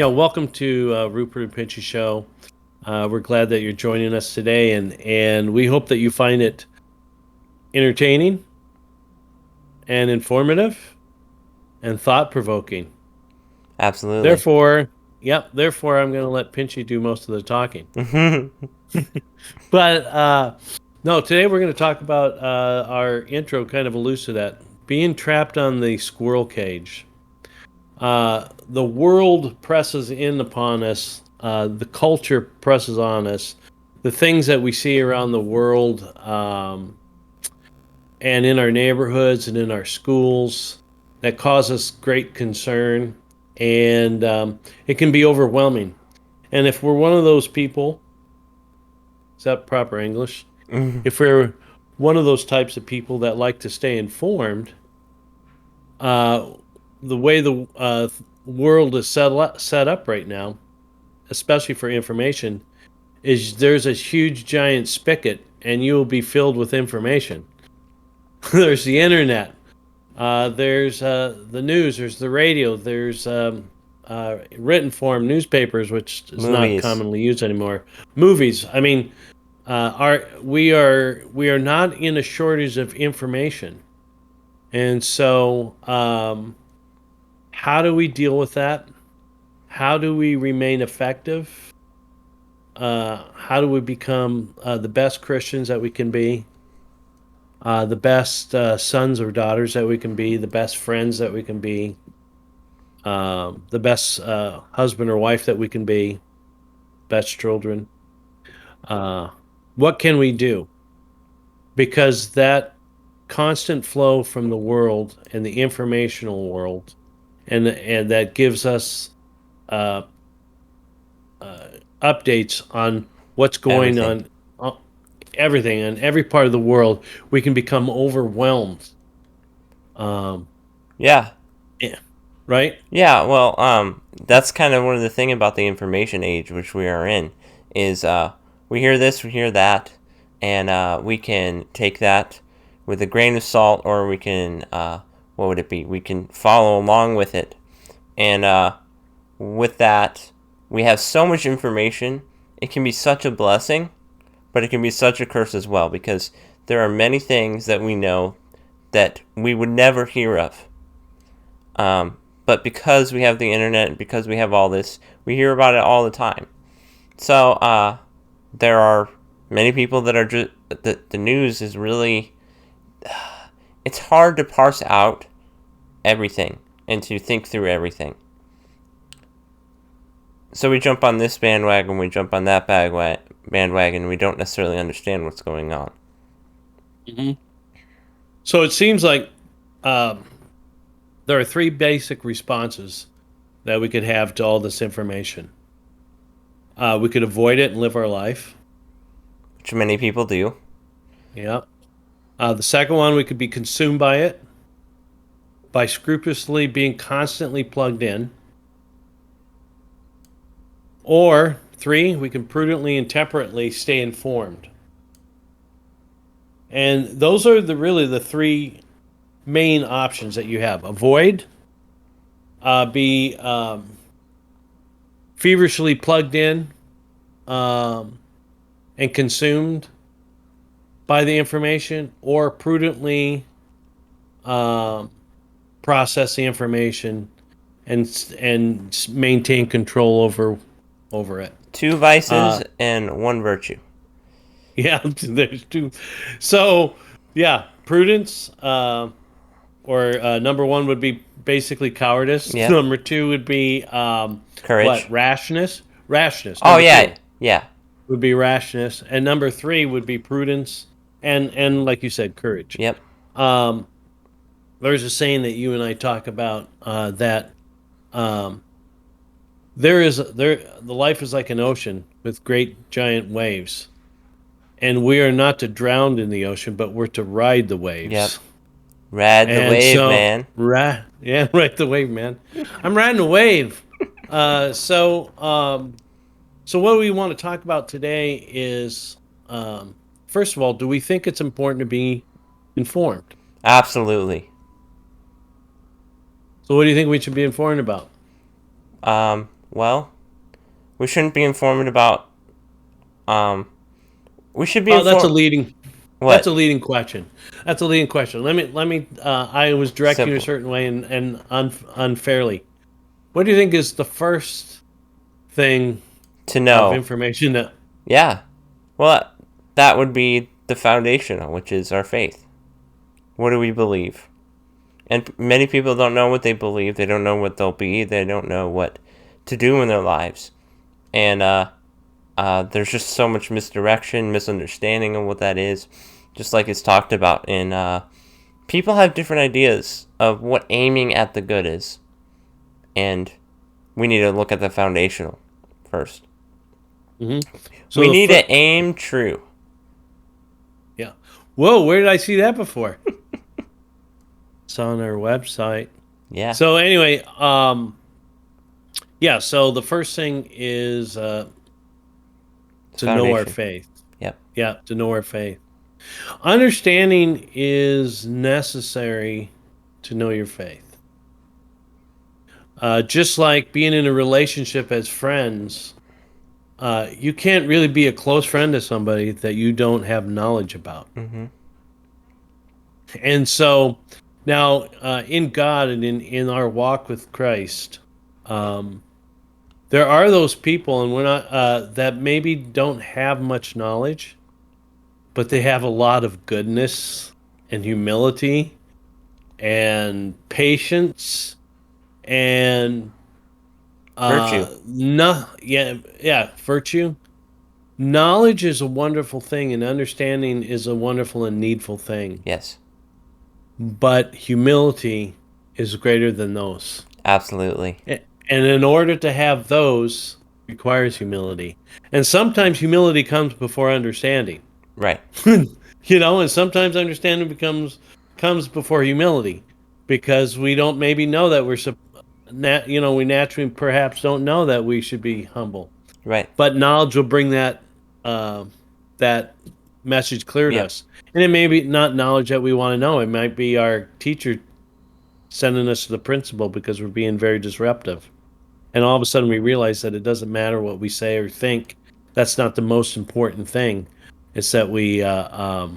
Welcome to Rupert Pinchy Show. We're glad that you're joining us today, and we hope that you find it entertaining and informative and thought-provoking. Absolutely. Therefore, I'm going to let Pinchy do most of the talking. But no, today we're going to talk about our intro kind of alludes to that, being trapped on the squirrel cage. The world presses in upon us. The culture presses on us. The things that we see around the world, and in our neighborhoods and in our schools, that cause us great concern, and it can be overwhelming. And if we're one of those people, is that proper English? If we're one of those types of people that like to stay informed, uh, the way the world is set up right now, especially for information, is there's a huge giant spigot, and you will be filled with information. There's the internet. There's the news. There's the radio. There's written form newspapers, which is not Movies. commonly used anymore. Movies. I mean, we are not in a shortage of information, and so how do we deal with that? How do we remain effective? How do we become the best Christians that we can be? The best sons or daughters that we can be, the best friends that we can be, the best husband or wife that we can be, best children. Uh, what can we do? Because that constant flow from the world and the informational world, and that gives us uh, uh, updates on what's going Everything. on, everything in every part of the world, we can become overwhelmed. Um, Yeah. yeah, right. Yeah, well, that's kind of one of the thing about the information age which we are in is we hear this, we hear that, and we can take that with a grain of salt, or we can what would it be? We can follow along with it, and with that, we have so much information. It can be such a blessing, but it can be such a curse as well, because there are many things that we know that we would never hear of. But because we have the internet and because we have all this, we hear about it all the time. So there are many people that are just the news is really, it's hard to parse out everything and to think through everything. So we jump on this bandwagon, we jump on that bandwagon, we don't necessarily understand what's going on. Mm-hmm. So it seems like um, there are three basic responses that we could have to all this information. We could avoid it and live our life. Which many people do. Yeah. The second one, we could be consumed by it by scrupulously being constantly plugged in. Or three, we can prudently and temperately stay informed. And those are really the three main options that you have: avoid, be feverishly plugged in, um, and consumed by the information, or prudently um, process the information and maintain control over it. Two vices Uh, and one virtue. yeah, there's two. So yeah, prudence. Or number one would be basically cowardice. Yep. Number two would be what? Courage. Rashness. Rashness. Oh Number yeah, two yeah. would be rashness, and number three would be prudence, and like you said, courage. Yep. Um, there's a saying that you and I talk about that um, the life is like an ocean with great giant waves, and we are not to drown in the ocean, but we're to ride the Yep. waves. Ride the And wave, so, man. yeah, ride the wave, man. I'm riding a wave. So what we want to talk about today is, first of all, do we think it's important to be informed? Absolutely. So what do you think we should be informed about? Well, we shouldn't be informed about. We should be Oh, that's a informed. leading. That's What? a leading question. That's a leading question. Let me. I was directing you a Simple. certain way and unfairly. What do you think is the first thing To of know. information that? Yeah. Well, that would be the foundation, which is our faith. What do we believe? And many people don't know what they believe. They don't know what they'll be. They don't know what to do in their lives. And there's just so much misdirection, misunderstanding of what that is. Just like it's talked about in people have different ideas of what aiming at the good is. And we need to look at the foundational first. Hmm. So We the need to aim true. yeah. Whoa, where did I see that before? It's on our website. Yeah. So anyway, yeah. So the first thing is It's to know our foundation. faith. Yep. Yeah, to know our faith. Understanding is necessary to know your faith. Just like being in a relationship as friends, you can't really be a close friend to somebody that you don't have knowledge about. Mm-hmm. And so now, in God and in our walk with Christ, um, there are those people, and we're not that maybe don't have much knowledge, but they have a lot of goodness and humility and patience and Virtue. no, yeah, virtue. Knowledge is a wonderful thing, and understanding is a wonderful and needful thing. Yes. But humility is greater than those. Absolutely. And in order to have those requires humility. And sometimes humility comes before understanding. Right. And sometimes understanding comes before humility because we don't maybe know that we naturally perhaps don't know that we should be humble. Right. But knowledge will bring uh, that message clear to Yep. us. And it may be not knowledge that we want to know. It might be our teacher sending us to the principal because we're being very disruptive. And all of a sudden we realize that it doesn't matter what we say or think. That's not the most important thing. It's that we, uh,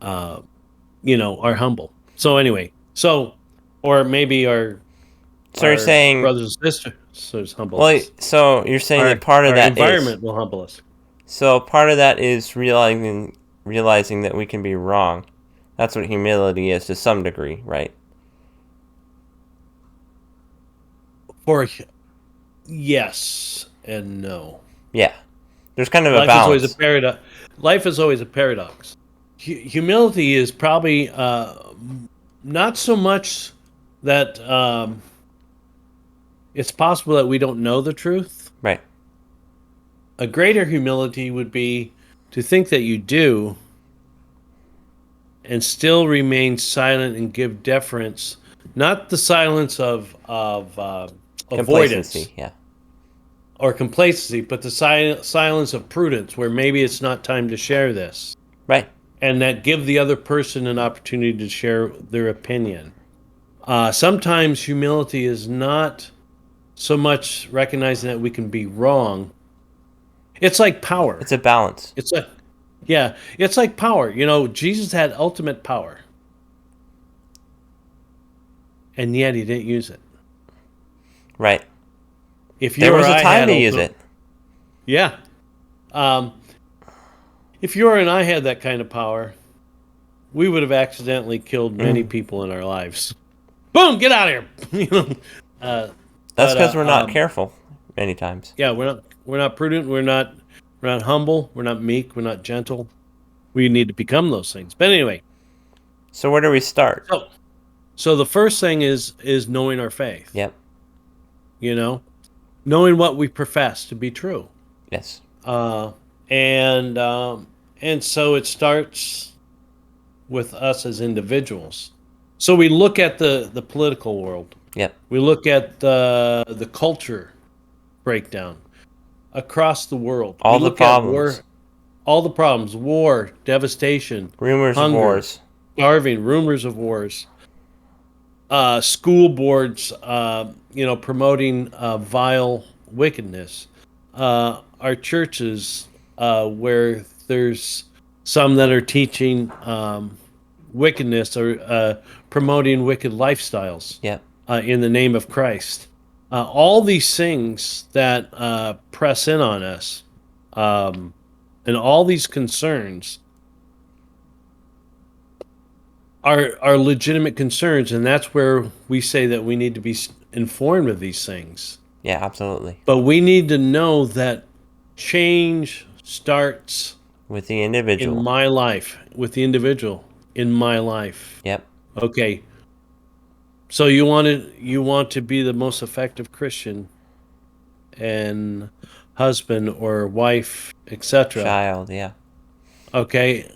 are humble. So anyway, or maybe our So you're our saying, brothers and sisters humble well, us. so you're saying Our that part of our that is, environment will humble us. so part of that is realizing that we can be wrong. That's what humility is to some degree, right? For yes and no. Yeah. There's kind of a Life is always a balance. paradox. Life is always a paradox. Humility is probably not so much that it's possible that we don't know the truth. Right. A greater humility would be to think that you do and still remain silent and give deference, not the silence of avoidance Complacency. Yeah. or complacency, but the silence of prudence, where maybe it's not time to share this, Right. and that give the other person an opportunity to share their opinion. Sometimes humility is not so much recognizing that we can be wrong. It's like power. It's a balance. It's like, yeah, it's like power. Jesus had ultimate power, and yet he didn't use it. Right. If you There or was a I time had to use ultimate, it. yeah. Um, if you and I had that kind of power, we would have accidentally killed many people in our lives. Boom, get out of here. That's But because we're not careful many times. yeah, we're not prudent. We're not humble. We're not meek. We're not gentle. We need to become those things. But anyway, So where do we start? so the first thing is knowing our faith. Yep. Knowing what we profess to be true. Yes. Uh, and so it starts with us as individuals. So we look at the political world. Yep. We look at the culture breakdown across the world. All We the look at problems. all the problems, war, devastation, Rumors of hunger, wars. starving, rumors of wars. school boards, promoting vile wickedness. Our churches, where there's some that are teaching wickedness or promoting wicked lifestyles Yep. in the name of Christ. All these things that press in on us, um, and all these concerns are legitimate concerns, and that's where we say that we need to be informed of these things. Yeah, absolutely. But we need to know that change starts With the in individual. my life with the individual in my life. Yep. Okay, so you want to be the most effective Christian and husband or wife, etc. Child, yeah. Okay,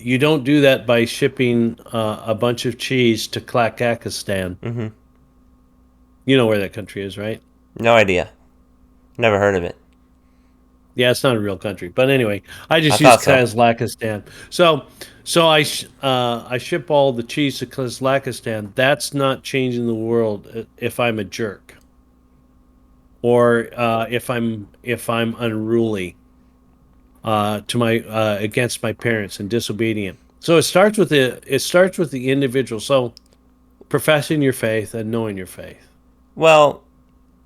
you don't do that by shipping a bunch of cheese to Klakakistan. Mm-hmm. You know where that country is, right? No idea. Never heard of it. Yeah, it's not a real country, but anyway, I I just use thought so. Kazakhstan. So I ship all the cheese to Kazakhstan. That's not changing the world if I'm a jerk or if I'm unruly to my against my parents and disobedient. So it starts with the individual. So professing your faith and knowing your faith. Well,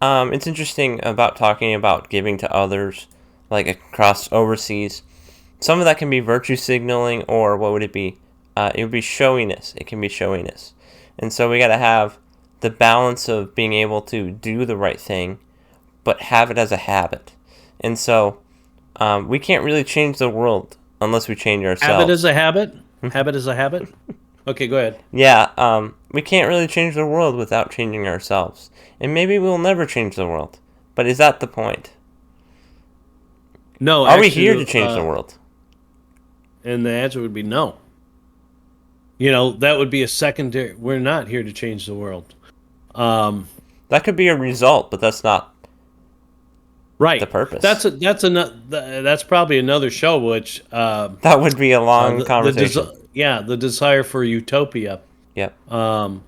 it's interesting about talking about giving to others, like across overseas. Some of that can be virtue signaling, or what would it be? It would be showiness. It can be showiness. And so we got to have the balance of being able to do the right thing, but have it as a habit. And so we can't really change the world unless we change Habit is ourselves. a habit. Habit is a habit. Okay, go ahead. Yeah, we can't really change the world without changing ourselves. And maybe we'll never change the world. But is that the point? No, Are we here to actually, change the world? and the answer would be no. You know, that would be a secondary. We're not here to change the world. Um, That could be a result, but that's not the right. purpose. That's probably another show. Which That would be a long the conversation. yeah, the desire for utopia. Yep. Um,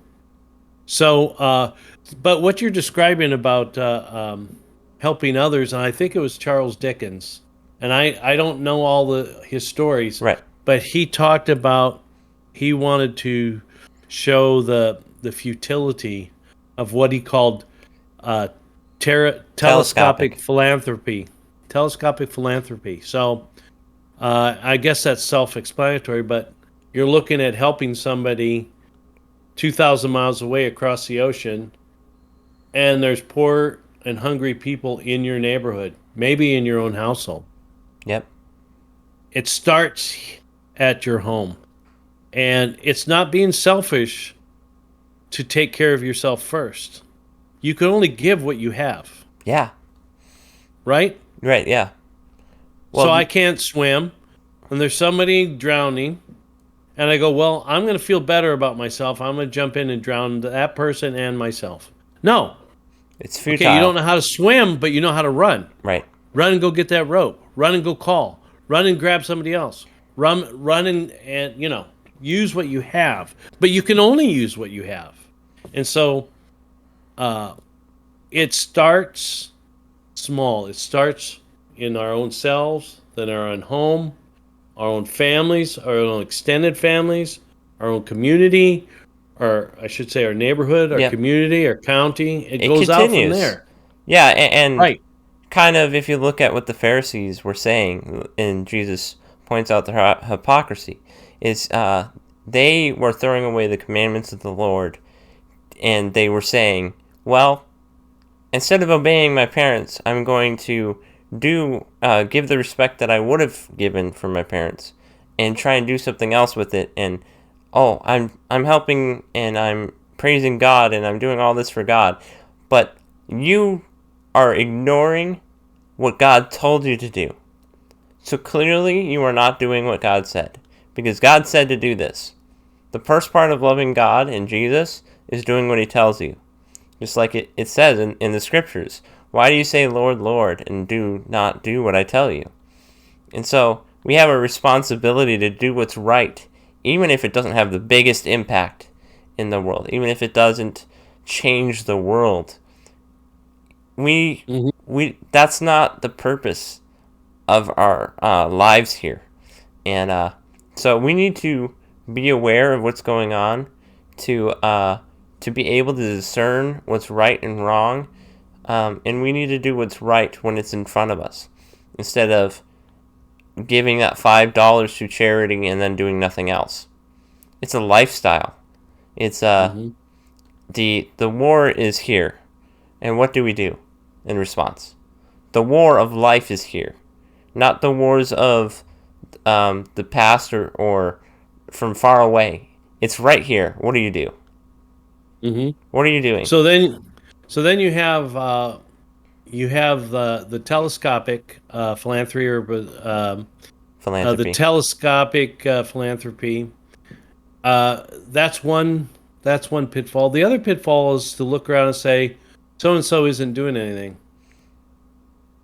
so, but what you're describing about helping others, and I think it was Charles Dickens, and I don't know all his stories, Right. but he talked about he wanted to show the futility of what he called uh, telescopic Telescopic. philanthropy. Telescopic philanthropy. So I guess that's self-explanatory, but you're looking at helping somebody 2,000 miles away across the ocean, and there's poor and hungry people in your neighborhood, maybe in your own household. Yep. It starts at your home. And it's not being selfish to take care of yourself first. You can only give what you have, Yeah. right? Right. Yeah. So Well. I can't swim, and there's somebody drowning, and I go, well, I'm going to feel better about myself. I'm going to jump in and drown that person and myself. No. It's Okay, you don't futile. know how to swim, but you know how to run. Right. Run and go get that rope. Run and go call. Run and grab somebody else. Run and use what you have. But you can only use what you have. And so it starts small. It starts in our own selves, then our own home, our own families, our own extended families, our own community, or I should say our neighborhood, our Yep. community, our county. It It goes out from continues. there. Yeah. And Right. kind of, if you look at what the Pharisees were saying, and Jesus points out their hypocrisy, is they were throwing away the commandments of the Lord, and they were saying, well, instead of obeying my parents, I'm going to give the respect that I would have given for my parents, and try and do something else with it. And I'm helping, and I'm praising God, and I'm doing all this for God, but you are ignoring what God told you to do. So clearly, you are not doing what God said, because God said to do this. The first part of loving God and Jesus is doing what He tells you. Just like it says in the scriptures. Why do you say, Lord, Lord, and do not do what I tell you? And so we have a responsibility to do what's right, even if it doesn't have the biggest impact in the world, even if it doesn't change the world. We Hmm. we that's not the purpose of our lives here, and so we need to be aware of what's going on to be able to discern what's right and wrong, and we need to do what's right when it's in front of us, instead of giving that $5 to charity and then doing nothing else. It's a lifestyle. It's Hmm. the war is here, and what do we do in response? The war of life is here, not the wars of the past or from far away. It's right here. What do you do? Hmm. What are you doing? So then, so then you have the telescopic philanthropy, or the Philanthropy. telescopic philanthropy. That's one. That's one pitfall. The other pitfall is to look around and say, so and so isn't doing anything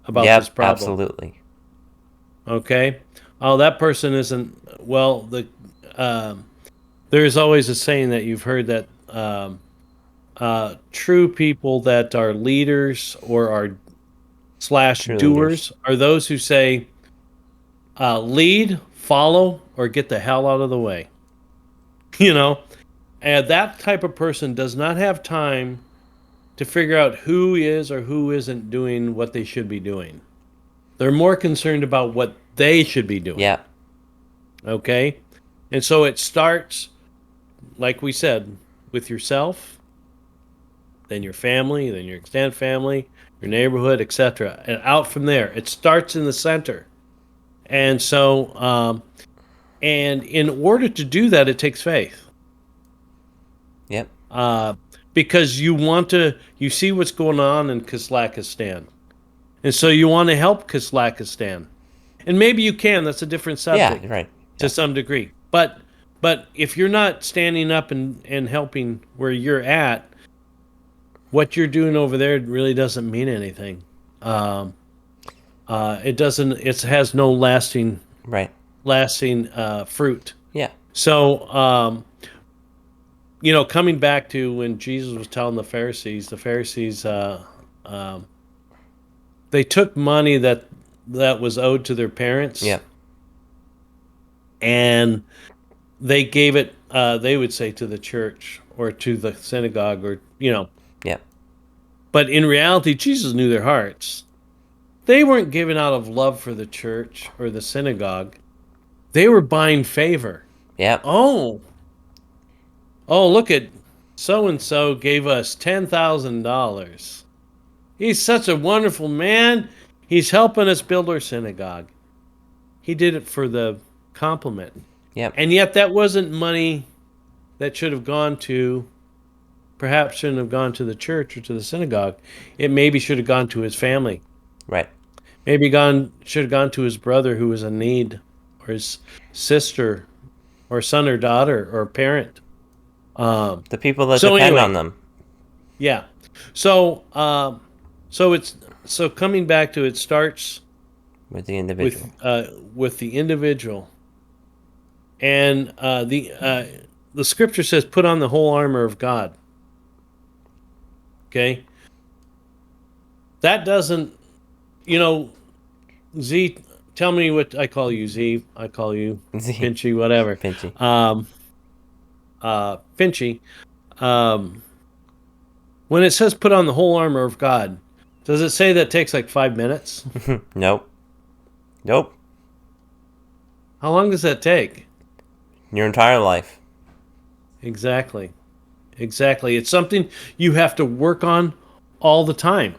about this Yep, problem. absolutely. Okay. Oh, that person isn't. Well, um, there's always a saying that you've heard that true people that are leaders or are slash True leaders. doers are those who say, lead, follow, or get the hell out of the way. You know, and that type of person does not have time to figure out who is or who isn't doing what they should be doing. They're more concerned about what they should be doing. Yeah, Okay. And so it starts, like we said, with yourself, then your family, then your extended family, your neighborhood, etc. And out from there, it starts in the center. And so, and in order to do that, it takes faith. yep, Uh, because you see what's going on in Kazakhstan. And so you want to help Kazakhstan. And maybe you can, that's a different yeah, subject right. to Yeah, some degree. But if you're not standing up and helping where you're at, what you're doing over there really doesn't mean anything. Um, it doesn't. It has no right. lasting fruit. Yeah, So coming back to when Jesus was telling the Pharisees um, they took money that was owed to their parents, yeah, and they gave it. They would say to the church or to the synagogue, or yeah, But in reality, Jesus knew their hearts. They weren't giving out of love for the church or the synagogue. They were buying favor. yeah, Oh, oh, look at so and so gave us $10,000. He's such a wonderful man. He's helping us build our synagogue. He did it for the compliment. yeah, And yet, that wasn't money that should have gone to, perhaps shouldn't have gone to the church or to the synagogue. It maybe should have gone to his family. right. Maybe should have gone to his brother who was in need, or his sister, or son or daughter or parent. Um, The people that so depend anyway, on them. yeah. So so it's so coming back to it starts With the individual. with the individual, and the scripture says, "Put on the whole armor of God." Okay, that doesn't, you know, Z. Tell me what I call you, Z. I call you Z. Pinchy, whatever. Pinchy. Pinchy. Um, when it says put on the whole armor of God, does it say that takes like 5 minutes? Nope. Nope. How long does that take? Your entire life. Exactly. Exactly. It's something you have to work on all the time.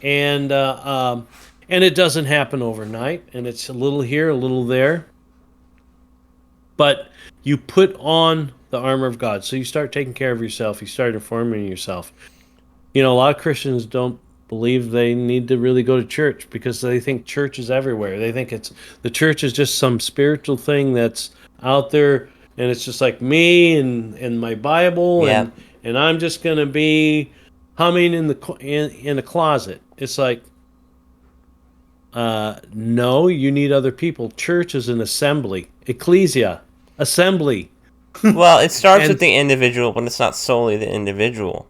And and it doesn't happen overnight, and it's a little here, a little there. But you put on the armor of God. So you start taking care of yourself, you start informing yourself. A lot of Christians don't believe they need to really go to church because they think church is everywhere. They think the church is just some spiritual thing that's out there, and it's just like me and my Bible, Yeah. and I'm just going to be humming in a closet. It's like, no, you need other people. Church is an assembly. Ecclesia, assembly. Well, it starts with And the individual, but it's not solely the individual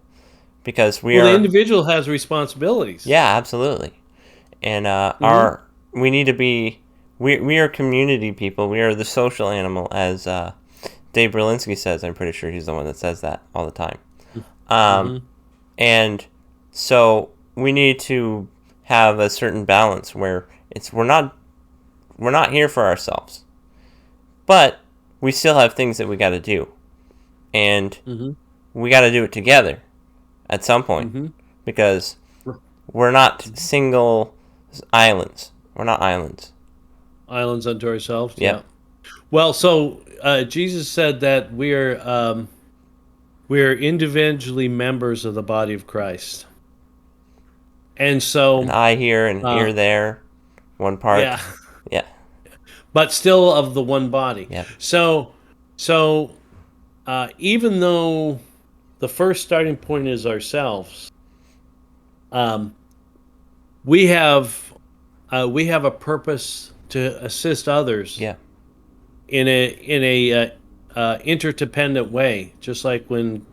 because we well, the are. individual has responsibilities. Yeah, absolutely. And Hmm. we need to be. We are community people. We are the social animal, as Dave Berlinski says. I'm pretty sure he's the one that says that all the time. Um, Hmm. and so we need to have a certain balance where it's we're not here for ourselves, but we still have things that we got to do, and Hmm. we got to do it together at some point Hmm. because we're not single islands. We're not islands. Islands unto ourselves. Yeah. Yep. Well, so Jesus said that we are individually members of the body of Christ, and An so eye here, an uh, ear there, one yeah, part. Yeah. but still of the one body. Yep. So even though the first starting point is ourselves, um, we have a purpose to assist others Yeah. in a interdependent way. Just like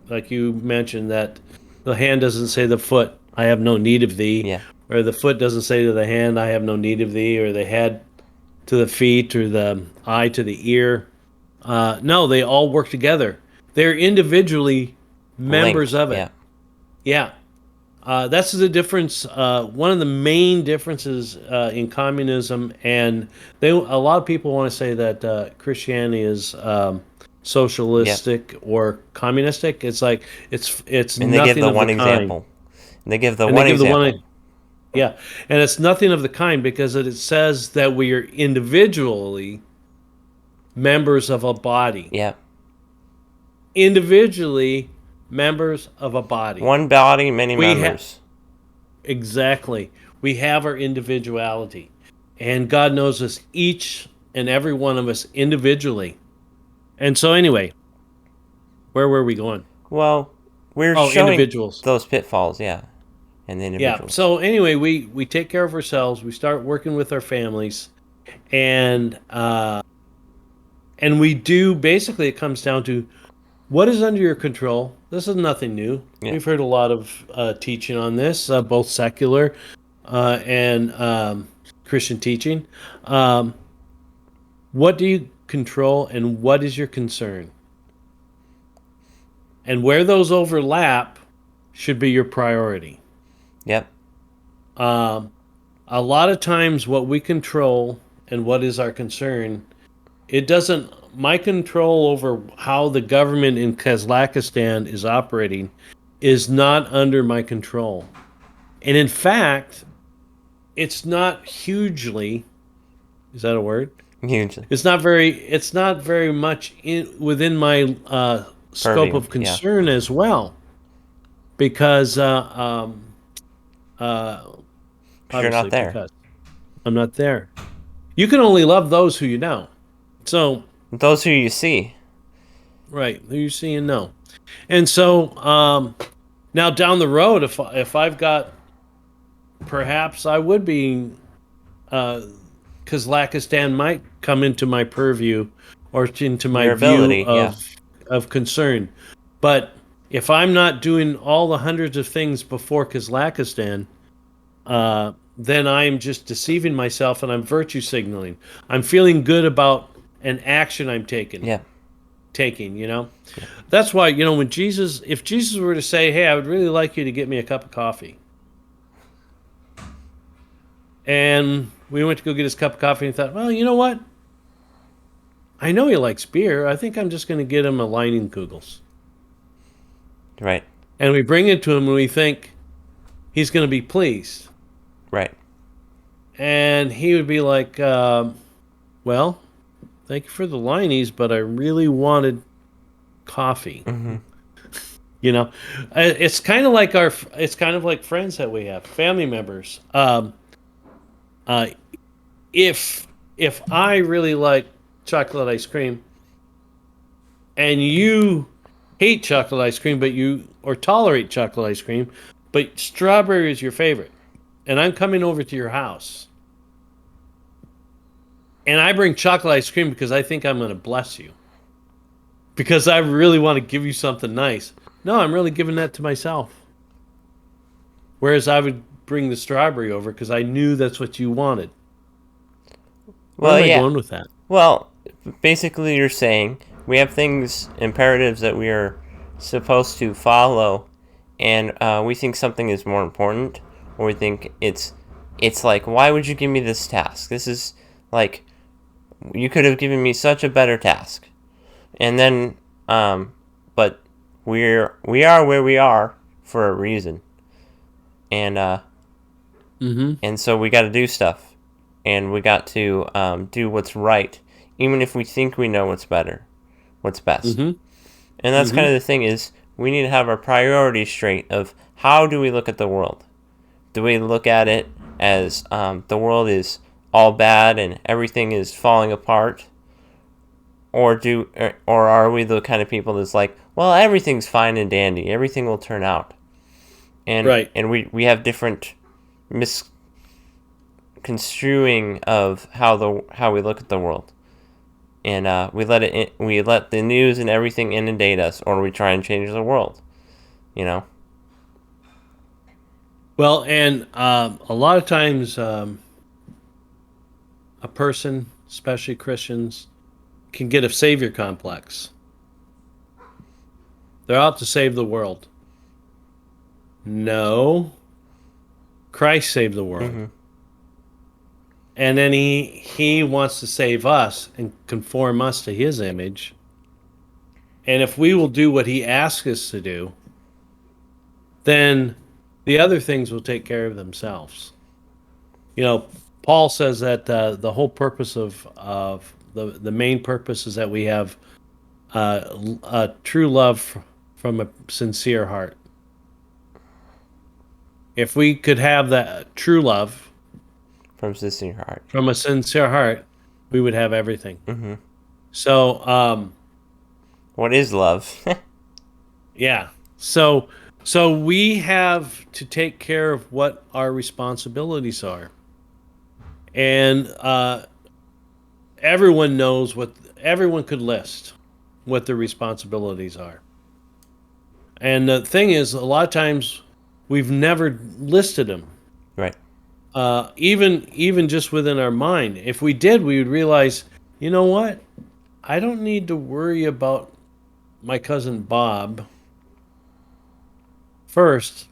like you mentioned, that the hand doesn't say the foot, "I have no need of thee," Yeah. or the foot doesn't say to the hand, "I have no need of thee," or the head to the feet, or the eye to the ear. No, they all work together. They're individually members Linked. of it. Yeah. Yeah. That's the difference. One of the main differences in communism, and a lot of people want to say that Christianity is Yep. socialistic or communistic. It's like it's And they give nothing the of the one kind, example. And they give the and they one give the example. one, yeah, and it's nothing of the kind because it says that we are individually members of a body, Yeah. individually members of a body. One body, many We have members. Exactly. We have our individuality. And God knows us each and every one of us individually. And so, anyway, where were we going? Well, we're Oh, showing individuals. those pitfalls, yeah, and the Yeah. individuals. So, anyway, we take care of ourselves. We start working with our families. And, and we do basically, it comes down to what is under your control. This is nothing new. Yeah. We've heard a lot of teaching on this, both secular and Christian teaching. Um, What do you control and what is your concern? And where those overlap should be your priority. Yep. Um, a lot of times, what we control and what is our concern, it doesn't, my control over how the government in Kazakhstan is operating is not under my control. And in fact, it's not hugely, is that a word? Hugely. It's not very much within my scope Purview. of Yeah. concern as well, because uh, 'Cause you're not obviously there. because I'm not there. You can only love those who you know. So Those who you see. right, who you see and know, and so now down the road, if I've got, perhaps I would be, Kazakhstan might come into my purview or into my Your view ability. Yeah. of concern. But if I'm not doing all the hundreds of things before Kazakhstan, then I'm just deceiving myself and I'm virtue signaling. I'm feeling good about an action I'm Yeah. taking, you know? That's why, when if Jesus were to say, "Hey, I would really like you to get me a cup of coffee." And we went to go get his cup of coffee and thought, "Well, you know what? I know he likes beer. I think I'm just going to get him a Leinenkugels." Right. And we bring it to him and we think he's going to be pleased. Right. And he would be like, "Well, thank you for the Lineys, but I really wanted coffee." Mm-hmm. It's kind of like it's kind of like friends that we have, family members. Uh, if I really like chocolate ice cream and you hate chocolate ice cream, or tolerate chocolate ice cream, but strawberry is your favorite, and I'm coming over to your house, and I bring chocolate ice cream because I think I'm going to bless you, because I really want to give you something nice. No, I'm really giving that to myself. Whereas I would bring the strawberry over because I knew that's what you wanted. Where Well, am I yeah. going with that? Well, basically, you're saying we have things, imperatives that we are supposed to follow, and we think something is more important, or we think it's like, why would you give me this task? This is like, you could have given me such a better task, and then, but we are where we are for a reason, and Mm-hmm. and so we got to do stuff, and we got to do what's right, even if we think we know what's best. Mm-hmm. And that's Mm-hmm. kind of the thing, is we need to have our priorities straight of how do we look at the world. Do we look at it as the world is all bad and everything is falling apart, or are we the kind of people that's like, well, everything's fine and dandy, everything will turn out, and Right. we have different misconstruing of how we look at the world, and we let the news and everything inundate us, or we try and change the world, you know. Well, and a lot of times, a person, especially Christians, can get a savior complex. They're out to save the world. No, Christ saved the world. Mm-hmm. And then he wants to save us and conform us to his image. And if we will do what he asks us to do, then the other things will take care of themselves. You know, Paul says that the whole purpose of the main purpose is that we have a true love from a sincere heart. If we could have that true love From sincere heart. from a sincere heart, we would have everything. Mm-hmm. So, What is love? yeah. So we have to take care of what our responsibilities are, and everyone could list what their responsibilities are. And the thing is, a lot of times we've never listed them. Right. Even just within our mind. If we did, we would realize, you know what? I don't need to worry about my cousin Bob. First,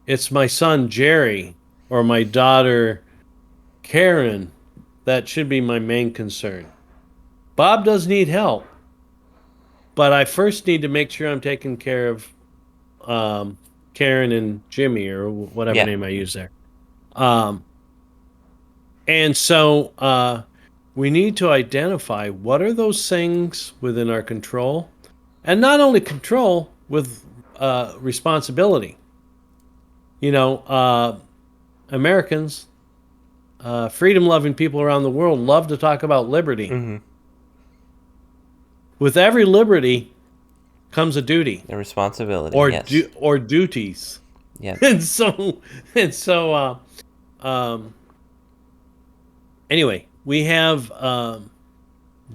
it's my son Jerry or my daughter Karen that should be my main concern. Bob does need help, but I first need to make sure I'm taking care of Karen and Jimmy or whatever Yeah. name I use there. Um, and so we need to identify what are those things within our control, and not only control with responsibility. You know, Americans, freedom-loving people around the world, love to talk about liberty. Mm-hmm. With every liberty comes a duty A responsibility. or Yes. or duties, Yeah. and so anyway, we have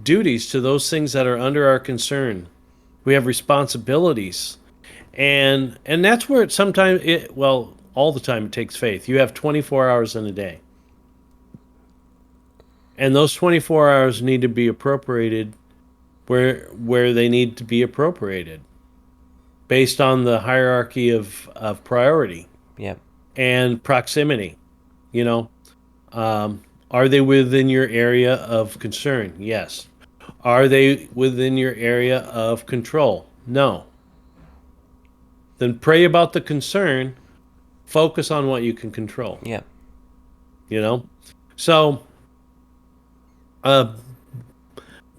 duties to those things that are under our concern. We have responsibilities, and that's where all the time it takes faith. You have 24 hours in a day, and those 24 hours need to be appropriated where they need to be appropriated based on the hierarchy of priority Yep. and proximity. You know, are they within your area of concern? Yes. Are they within your area of control? No. Then pray about the concern. Focus on what you can control. Yep. You know, so,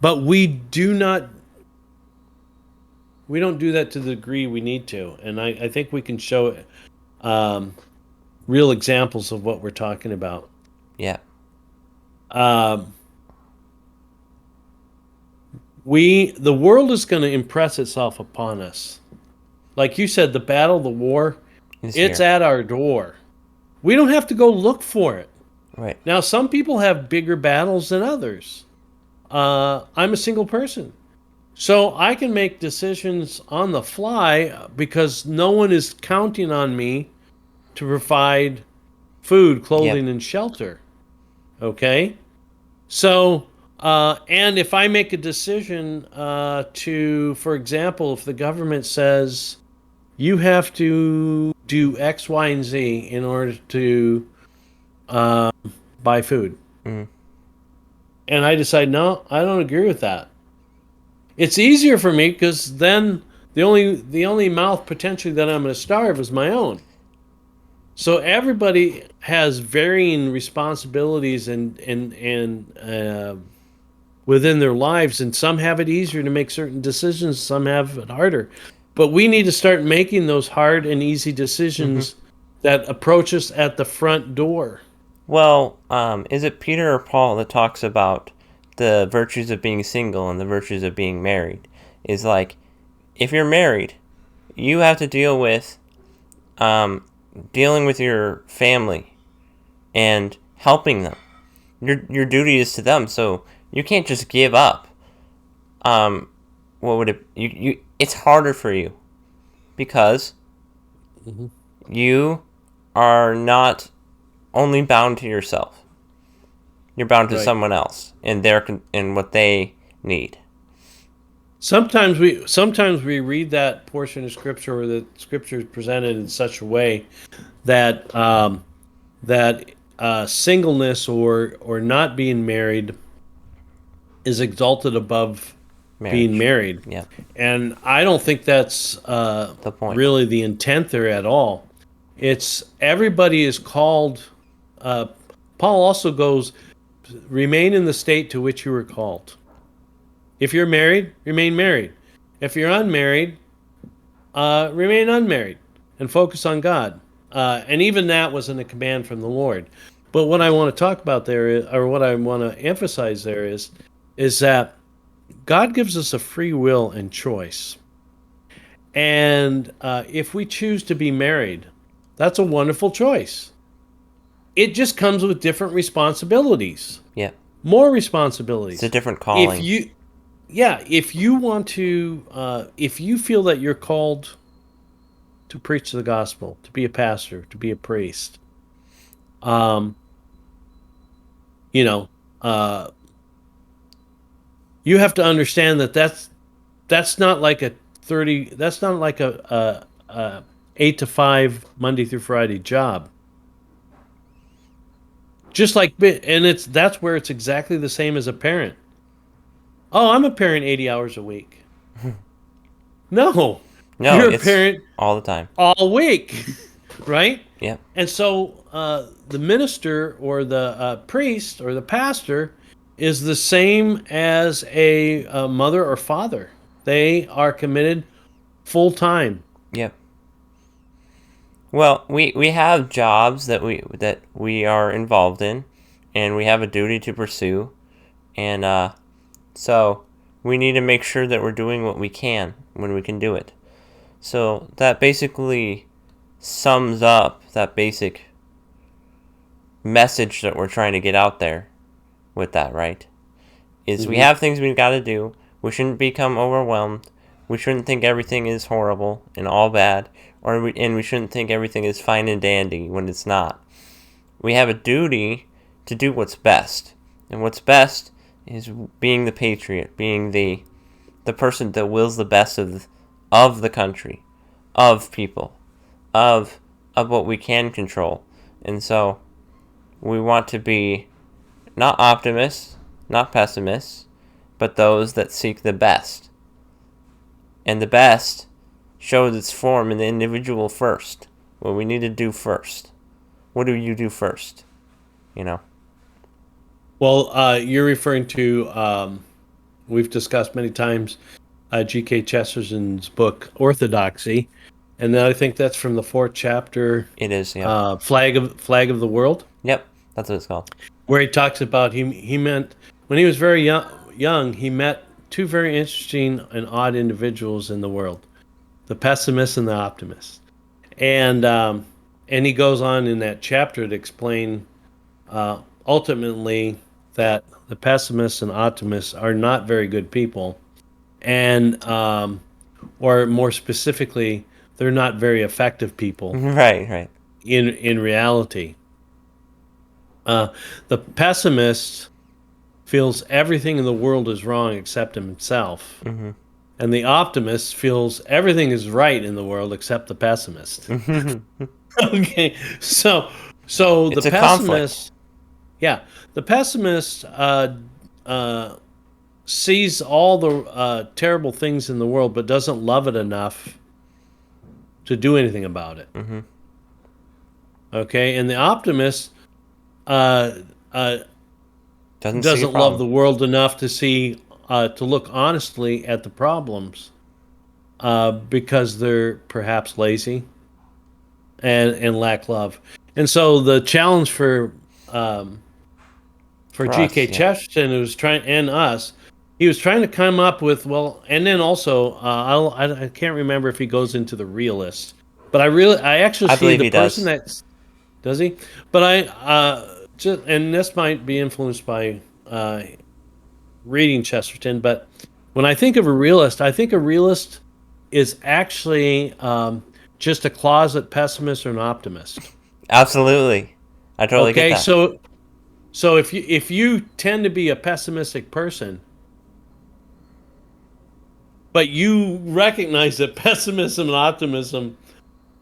but we don't do that to the degree we need to, and I think we can show real examples of what we're talking about. Yeah. Um, the world is going to impress itself upon us. Like you said, the battle, the war, it's Here. at our door. We don't have to go look for it. Right. Now, some people have bigger battles than others. I'm a single person. So I can make decisions on the fly because no one is counting on me to provide food, Yep. clothing, and shelter. Okay. So, and if I make a decision for example, if the government says you have to do X, Y, and Z in order to uh, buy food, Mm. and I decide, no, I don't agree with that. It's easier for me because then the only mouth potentially that I'm going to starve is my own. So everybody has varying responsibilities and within their lives, and some have it easier to make certain decisions, some have it harder. But we need to start making those hard and easy Mm-hmm. decisions that approach us at the front door. Well, is it Peter or Paul that talks about the virtues of being single and the virtues of being married? Is like, if you're married, you have to um, dealing with your family and helping them. Your duty is to them, so you can't just give up. Um, what would it? You it's harder for you because Mhm. you are not only bound to yourself. You're bound to Right. someone else and and what they need. Sometimes we read that portion of scripture, or the scripture is presented in such a way that singleness or not being married is exalted above being Marriage. married. Yeah, And I don't think that's the point. really the intent there at all. It's everybody is called. Uh, Paul also goes, remain in the state to which you were called. If you're married, remain married. If you're unmarried, remain unmarried and focus on God. And even that wasn't a command from the Lord. But what I want to talk about there, or what I want to emphasize there is that God gives us a free will and choice. And if we choose to be married, that's a wonderful choice. It just comes with different responsibilities, Yeah, more it's a responsibilities. different If calling. you, yeah, if you want to, if you feel that you're called to preach the gospel, to be a pastor, to be a priest, um, you know, uh, you have to understand that that's not like a 30. That's not like a 8 to 5 Monday through Friday job. Just like, and that's where it's exactly the same as a parent. Oh, I'm a parent 80 hours a week. No, No, you're a it's parent all the time. all week, right? Yep. And so the minister or the priest or the pastor is the same as a mother or father. They are committed full time. Yep. Well, we have jobs that we are involved in, and we have a duty to pursue, and so we need to make sure that we're doing what we can when we can do it. So that basically sums up that basic message that we're trying to get out there with that, right? Is we Hmm. have things we've got to do. We shouldn't become overwhelmed. We shouldn't think everything is horrible and all bad, and we shouldn't think everything is fine and dandy when it's not. We have a duty to do what's best, and what's best is being the patriot, being the person that wills the best of the country, of people, of what we can control. And so we want to be not optimists, not pessimists, but those that seek the best. And the best shows its form in the individual first. What we need to do first. What do you do first? You know? Well, you're referring to, we've discussed many times, G.K. Chesterton's book, Orthodoxy. And then I think that's from the fourth chapter, It is, yep. Flag of the World, Yep, that's what it's called. where he talks about he meant when he was very young he met two very interesting and odd individuals in the world, the pessimist and the optimist. And he goes on in that chapter to explain ultimately that the pessimists and optimists are not very good people, and or more specifically, they're not very effective people Right, right. in reality. Uh, the pessimist feels everything in the world is wrong except himself, Hmm. and the optimist feels everything is right in the world except the pessimist. Okay, so the It's a conflict. pessimist, yeah, the pessimist uh, sees all the terrible things in the world, but doesn't love it enough to do anything about it. Hmm. Okay, and the optimist uh, uh, Doesn't see a doesn't love problem. the world enough to see to look honestly at the problems because they're perhaps lazy and lack love. And so the challenge um, for For G.K. us, yeah. Chesterton, who was trying, and us, he was trying to come up with, well, and then also I can't remember if he goes into the realist, but I actually I see believe the he person does. that does he, but I just, and this might be influenced by reading Chesterton, but when I think of a realist, I think a realist is actually just a closet pessimist or an optimist. Absolutely. I totally get Okay, that. so if you tend to be a pessimistic person, but you recognize that pessimism and optimism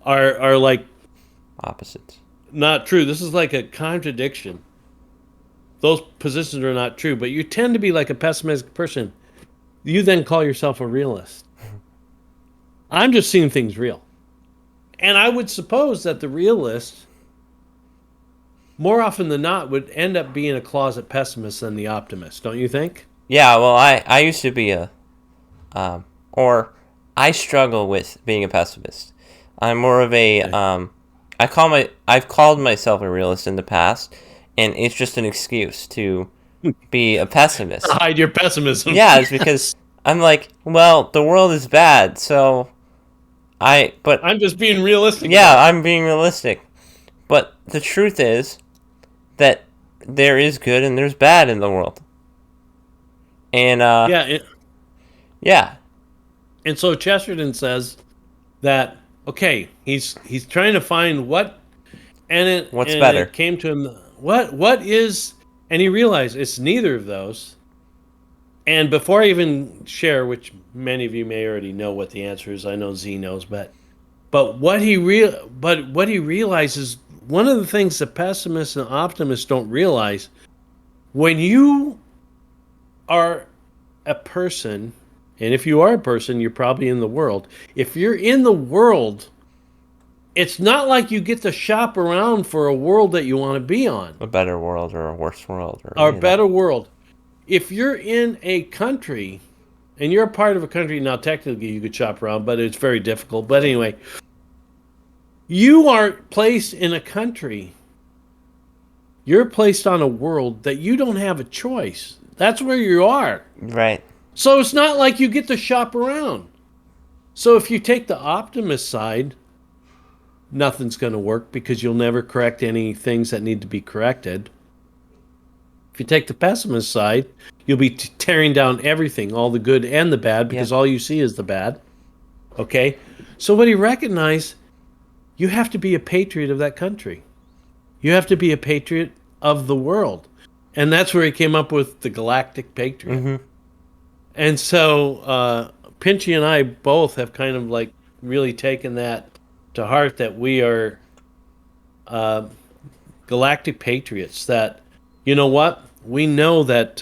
are like Opposites. not true. This is like a contradiction. Those positions are not true, but you tend to be like a pessimistic person. You then call yourself a realist. I'm just seeing things real. And I would suppose that the realist, more often than not, would end up being a closet pessimist than the optimist, don't you think? Yeah, well, I used to be um, or I struggle with being a pessimist. I'm more of a, Okay. I've called myself a realist in the past, and it's just an excuse to be a pessimist. Hide your pessimism. Yeah, it's because Yes. I'm like, well, the world is bad, so but I'm just being realistic yeah, about it. I'm being realistic. But the truth is that there is good and there's bad in the world. And Yeah, and, yeah, and so Chesterton says that okay, he's trying to find what what's and better? it came to him what is and he realized it's neither of those. And before I even share, which many of you may already know what the answer is, I know Z knows, but what he realizes, one of the things that pessimists and optimists don't realize, when you are a person, and if you are a person, you're probably in the world. If you're in the world, it's not like you get to shop around for a world that you want to be on, A better world or a worse world or or a any of that. better world. If you're in a country and you're a part of a country, now technically you could shop around, but it's very difficult. But anyway, you are placed in a country, you're placed on a world that you don't have a choice. That's where you are. Right. So it's not like you get to shop around. So if you take the optimist side, nothing's going to work because you'll never correct any things that need to be corrected. If you take the pessimist side, you'll be tearing down everything, all the good and the bad, Yeah. because all you see is the bad. Okay? So what he recognized, you have to be a patriot of that country. You have to be a patriot of the world. And that's where he came up with the galactic patriot. Mm-hmm. And so Pinchy and I both have kind of like really taken that to heart, that we are uh, galactic patriots. That, you know what, we know what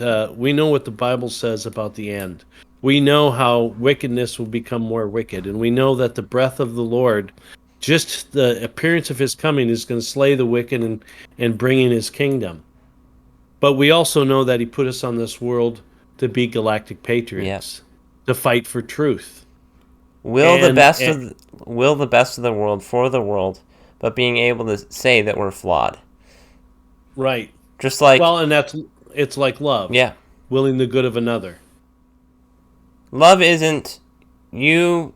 the Bible says about the end. We know how wickedness will become more wicked, and we know that the breath of the Lord, just the appearance of his coming, is going to slay the wicked and bring in his kingdom. But we also know that he put us on this world to be galactic Yeah. patriots, to fight for truth. Will the And, best of will the best of the world for the world, but being able to say that we're flawed. right. Just like Well, and that's it's like love, yeah, willing the good of another. love isn't you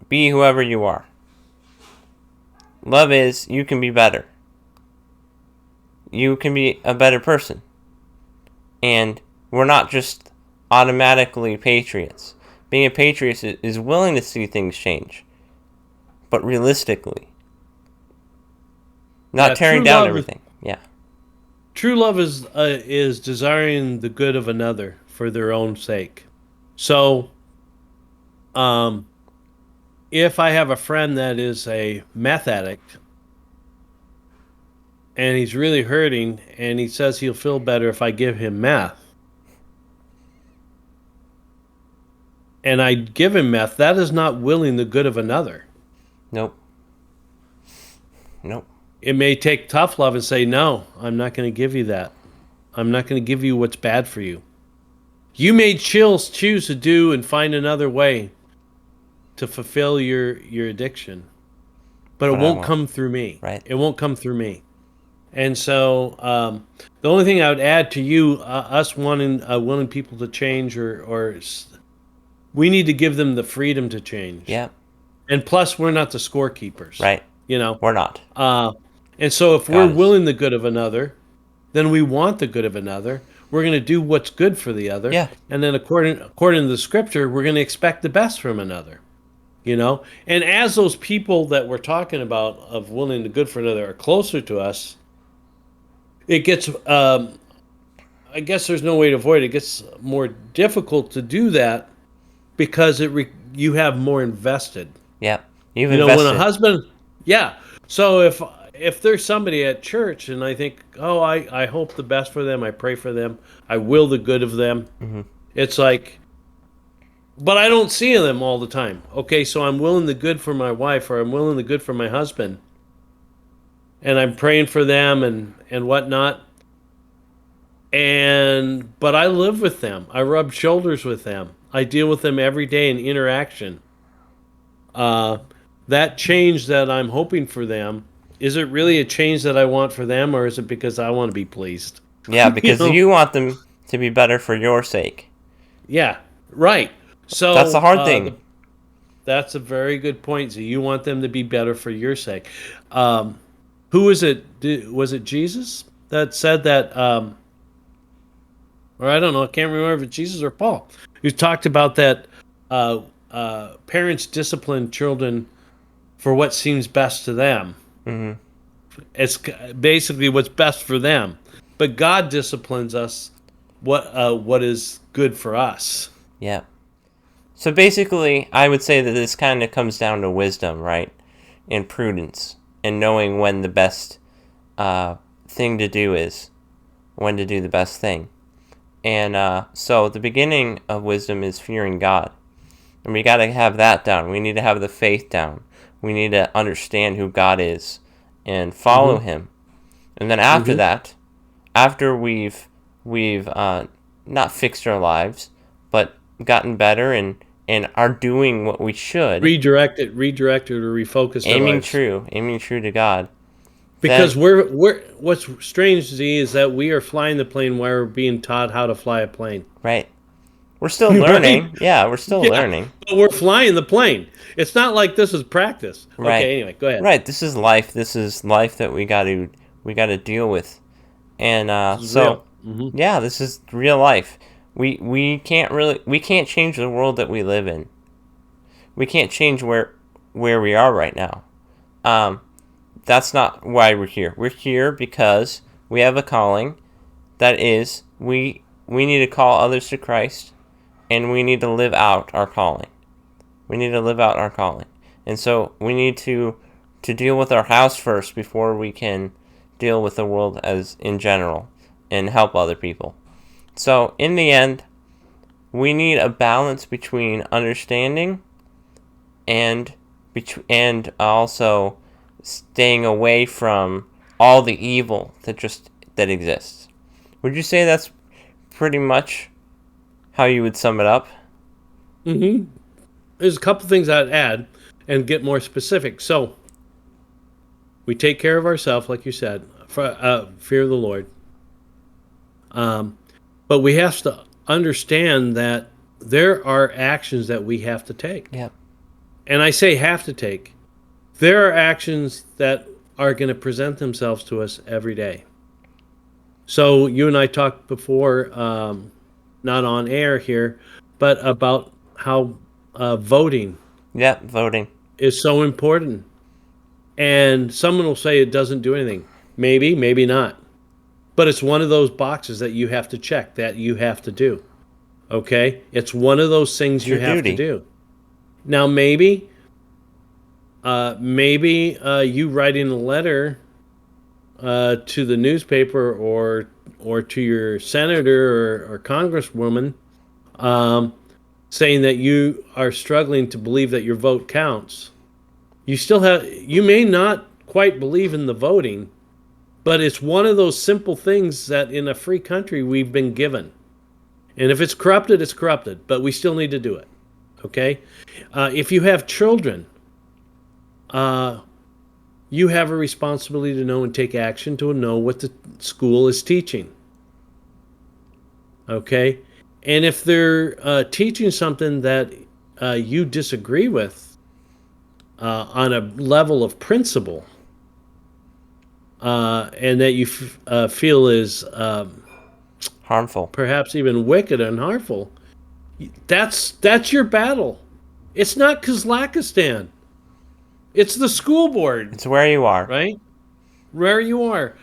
be whoever you are. Love is you can be better. You can be a better person. And we're not just automatically patriots, Being a patriot is willing to see things change, but realistically, not Yeah, tearing down everything. Yeah. true love is desiring the good of another for their own sake. So, um, if I have a friend that is a meth addict and he's really hurting and he says he'll feel better if I give him meth, and I give him meth, that is not willing the good of another. Nope. Nope. It may take tough love and say, no, I'm not going to give you that. I'm not going to give you what's bad for you. You may choose to do and find another way to fulfill your addiction, but it But I won't won't. come through me. Right. It won't come through me. And so the only thing I would add to you, us wanting willing people to change, we need to give them the freedom to change. Yeah. And plus, we're not the scorekeepers. Right. You know. We're not. And so if we're God is. willing the good of another, then we want the good of another. We're going to do what's good for the other. Yeah. And then according to the scripture, we're going to expect the best from another. You know? And as those people that we're talking about of willing the good for another are closer to us, it gets I guess there's no way to avoid it. It gets more difficult to do that because you have more invested. Yeah. You've You know, invested. when a husband, yeah. So if there's somebody at church and I think, oh, I hope the best for them, I pray for them, I will the good of them. Mm-hmm. It's like, but I don't see them all the time. Okay, so I'm willing the good for my wife or I'm willing the good for my husband, and I'm praying for them and whatnot. But I live with them. I rub shoulders with them. I deal with them every day in interaction. That change that I'm hoping for them, is it really a change that I want for them, or is it because I want to be pleased? Yeah, because know? you want them to be better for your sake. Yeah, right. So That's the hard thing. That's a very good point. So you want them to be better for your sake. Who is it? Was it Jesus that said that? Or I don't know. I can't remember if it's Jesus or Paul who talked about that. Parents discipline children for what seems best to them. Mm-hmm. It's basically what's best for them, but God disciplines us what is good for us. Yeah. So basically, I would say that this kind of comes down to wisdom, right? And prudence, and knowing when the best thing to do is, when to do the best thing. And so the beginning of wisdom is fearing God. And we got to have that down. We need to have the faith down. We need to understand who God is and follow Mm-hmm. Him. And then after Mm-hmm. that, after we've not fixed our lives, but gotten better and are doing what we should, Redirected, or refocused our aiming lives. true to God. Because Then, we're what's strange to me is that we are flying the plane while we're being taught how to fly a plane. right, we're still learning. Yeah, we're still Yeah, learning. but we're flying the plane. It's not like this is practice. Right. Okay, anyway, go ahead. Right, this is life. This is life that we got to deal with. And This is so real. Mhm. yeah, this is real life. We can't change the world that we live in. We can't change where we are right now. That's not why we're here. We're here because we have a calling. That is, we need to call others to Christ, and we need to live out our calling. We need to live out our calling. And so we need to deal with our house first before we can deal with the world as in general and help other people. So in the end, we need a balance between understanding and also staying away from all the evil that exists. Would you say that's pretty much how you would sum it up? Mm-hmm. There's a couple things I'd add and get more specific. So we take care of ourselves, like you said, fear of the Lord. But we have to understand that there are actions that we have to take. Yeah. And I say have to take. There are actions that are going to present themselves to us every day. So you and I talked before, not on air here, but about voting Yeah, voting. is so important. And someone will say it doesn't do anything. Maybe, maybe not. But it's one of those boxes that you have to check, that you have to do. Okay? It's one of those things It's you your have to duty. do. Now, maybe you writing a letter to the newspaper or to your senator or congresswoman, um, saying that you are struggling to believe that your vote counts. You may not quite believe in the voting, but it's one of those simple things that in a free country we've been given. And if it's corrupted, it's corrupted, but we still need to do it. Okay? If you have children, uh, you have a responsibility to know and take action to know what the school is teaching. Okay? And if they're teaching something that you disagree with on a level of principle, and that you feel is Harmful. perhaps even wicked and harmful, that's your battle. It's not Kazakhstan. It's the school board, It's where you are. right? Where you are.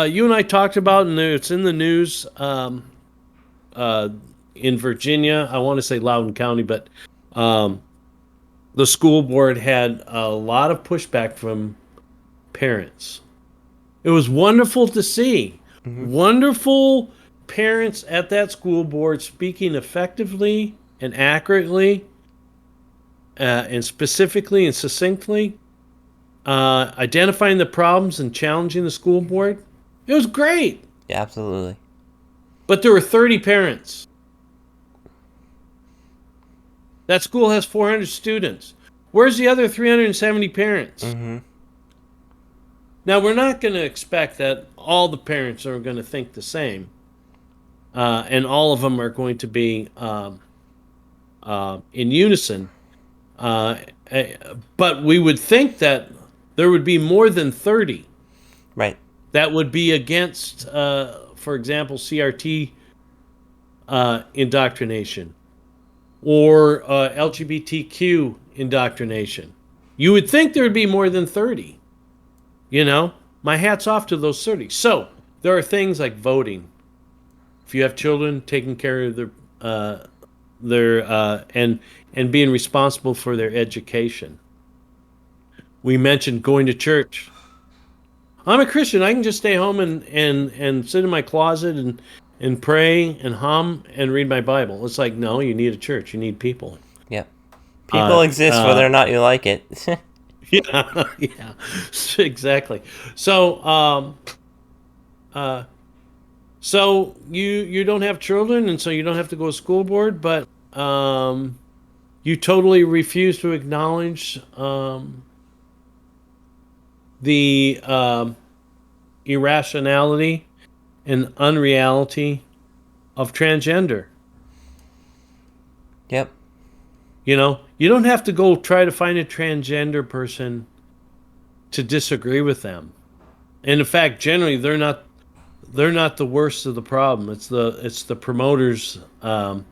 You and I talked about, and it's in the news uh, in Virginia. I want to say Loudoun County, but um, the school board had a lot of pushback from parents. It was wonderful to see. Hmm. Wonderful parents at that school board speaking effectively and accurately and specifically and succinctly, identifying the problems and challenging the school board. It was great. Yeah, absolutely. But there were 30 parents. That school has 400 students. Where's the other 370 parents? Hmm. Now, we're not going to expect that all the parents are going to think the same, and all of them are going to be in unison. Uh, but we would think that there would be more than 30 Right. that would be against, for example, CRT indoctrination or LGBTQ indoctrination. You would think there would be more than 30. You know, my hat's off to those 30. So there are things like voting. If you have children, taking care of their and being responsible for their education. We mentioned going to church. I'm a Christian. I can just stay home and sit in my closet and pray and hum and read my Bible. It's like, no, you need a church. You need people. Yep. People exist whether or not you like it. Yeah, yeah, exactly. So, so you don't have children, and so you don't have to go to school board, but you totally refuse to acknowledge the irrationality and unreality of transgender. Yep. You know, you don't have to go try to find a transgender person to disagree with them. And in fact, generally, they're not the worst of the problem. It's the promoters that are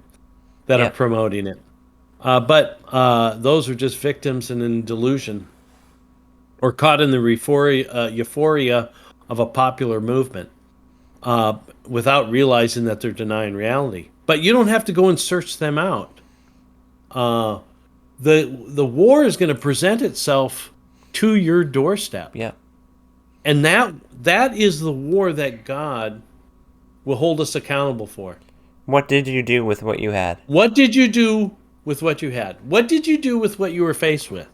Yep. promoting it. But those are just victims and in delusion, or caught in the euphoria of a popular movement, without realizing that they're denying reality. But you don't have to go and search them out. Uh, the war is going to present itself to your doorstep, Yep. and that is the war that God will hold us accountable for. What did you do with what you had? What did you do with what you had? What did you do with what you were faced with?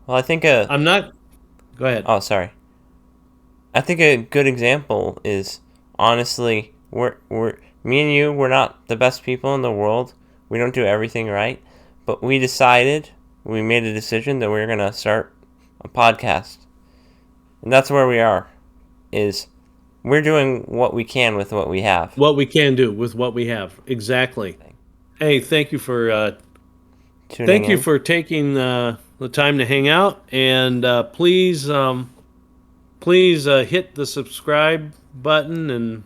Well, I think a I'm not. Go ahead. oh, sorry. I think a good example is, honestly, we're me and you, we're not the best people in the world. We don't do everything right, but we made a decision that we are going to start a podcast. And that's where we are. Is we're doing what we can with what we have. What we can do with what we have. Exactly. Hey, thank you for Tuning in. taking the time to hang out, and please hit the subscribe button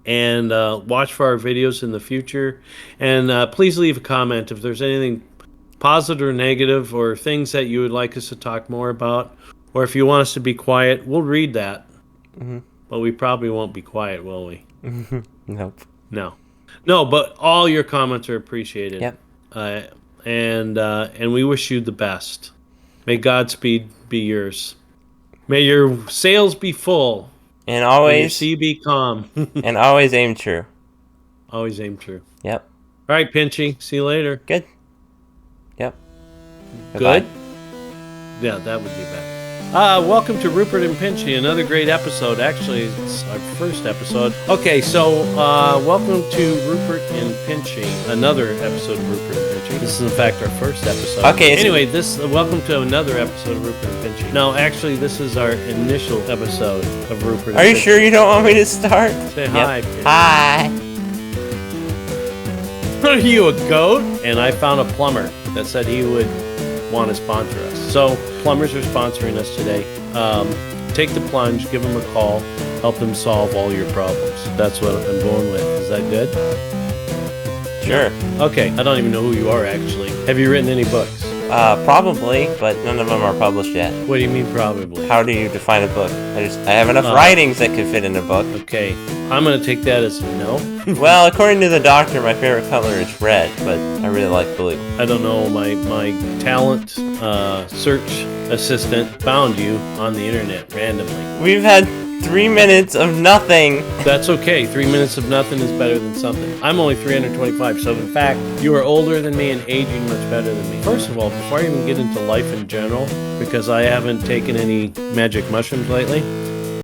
and watch for our videos in the future. And please leave a comment if there's anything positive or negative, or things that you would like us to talk more about, or if you want us to be quiet. We'll read that, but we probably won't be quiet, will we? Nope. No, but all your comments are appreciated. Yep. And we wish you the best. May Godspeed be yours. May your sails be full. And May your always sea be calm. and always aim true. Always aim true. Yep. All right, Pinchy. See you later. Good. Yep. Good? Bye-bye. Yeah, that would be better. Welcome to Rupert and Pinchy, another great episode. Actually, it's our first episode. Okay, so welcome to Rupert and Pinchy, another episode of Rupert and Pinchy. This is, in fact, our first episode. Okay. Anyway, welcome to another episode of Rupert and Pinchy. No, actually, this is our initial episode of Rupert and Pinchy. Are you sure you don't want me to start? Say hi, Pinchy. Hi. Are you a goat? And I found a plumber that said he would want to sponsor us. So plumbers are sponsoring us today. Take the plunge, give them a call, help them solve all your problems. That's what I'm going with. Is that good? Sure. Okay, I don't even know who you are, actually. Have you written any books? Probably, but none of them are published yet. What do you mean probably? How do you define a book? I have enough writings that could fit in a book. Okay, I'm going to take that as a no. Well, according to the doctor, my favorite color is red, but I really like blue. I don't know, my talent search assistant found you on the internet randomly. We've had 3 minutes of nothing. That's okay. 3 minutes of nothing is better than something. I'm only 325, so in fact, you are older than me and aging much better than me. First of all, before I even get into life in general, because I haven't taken any magic mushrooms lately,